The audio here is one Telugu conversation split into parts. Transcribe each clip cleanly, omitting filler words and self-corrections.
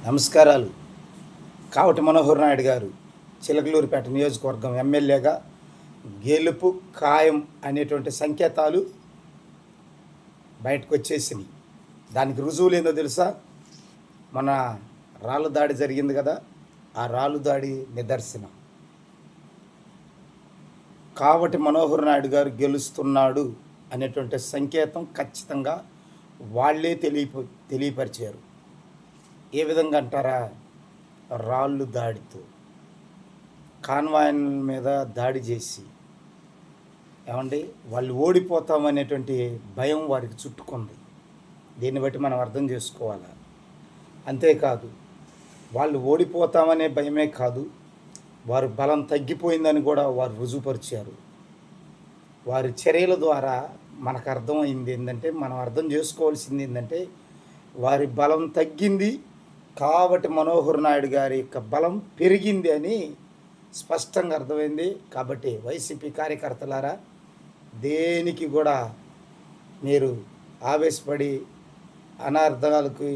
నమస్కారాలు. కావటి మనోహర్ నాయుడు గారు చిలకలూరిపేట నియోజకవర్గం ఎమ్మెల్యేగా గెలుపు ఖాయం అనేటువంటి సంకేతాలు బయటకు వచ్చేసినాయి. దానికి రుజువులు ఏందో తెలుసా? మన రాళ్ళు దాడి జరిగింది కదా, ఆ రాళ్ళు దాడి నిదర్శనం. కావటి మనోహర్ నాయుడు గారు గెలుస్తున్నాడు అనేటువంటి సంకేతం ఖచ్చితంగా వాళ్ళే తెలియపరిచారు. ఏ విధంగా అంటారా? రాళ్ళు దాడితో కాన్వాయ్ మీద దాడి చేసి, ఏమండి, వాళ్ళు ఓడిపోతామనేటువంటి భయం వారికి చుట్టుకుంది. దీన్ని బట్టి మనం అర్థం చేసుకోవాలి. అంతేకాదు, వాళ్ళు ఓడిపోతామనే భయమే కాదు, వారు బలం తగ్గిపోయిందని కూడా వారు రుజువుపరిచారు. వారి చర్యల ద్వారా మనకు అర్థమైంది ఏంటంటే, మనం అర్థం చేసుకోవాల్సింది ఏంటంటే, వారి బలం తగ్గింది కాబట్టి మనోహర్ నాయుడు గారి యొక్క బలం పెరిగింది అని స్పష్టంగా అర్థమైంది. కాబట్టి వైసీపీ కార్యకర్తలారా, దేనికి కూడా మీరు ఆవేశపడి అనార్థాలకు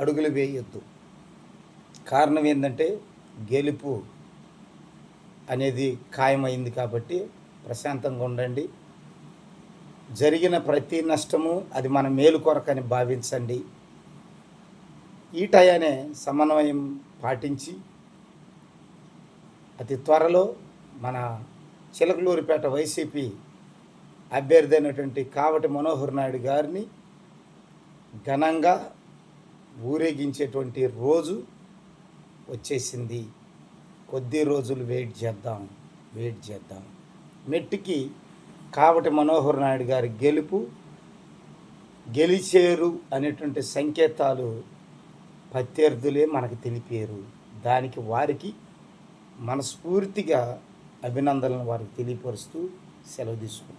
అడుగులు వేయొద్దు. కారణం ఏంటంటే, గెలుపు అనేది ఖాయమైంది కాబట్టి ప్రశాంతంగా ఉండండి. జరిగిన ప్రతి నష్టము అది మన మేలు కొరకని భావించండి. ఈ టయానే సమన్వయం పాటించి అతి త్వరలో మన చిలకలూరిపేట వైసీపీ అభ్యర్థి అయినటువంటి కావటి మనోహర్ నాయుడు గారిని ఘనంగా ఊరేగించేటువంటి రోజు వచ్చేసింది. కొద్ది రోజులు వెయిట్ చేద్దాం. మెట్టికి కావటి మనోహర్ నాయుడు గారి గెలిచేరు అనేటువంటి సంకేతాలు ప్రత్యర్థులే మనకు తెలిపారు. దానికి వారికి మనస్ఫూర్తిగా అభినందనలు వారికి తెలియపరుస్తూ సెలవు తీసుకుంటాం.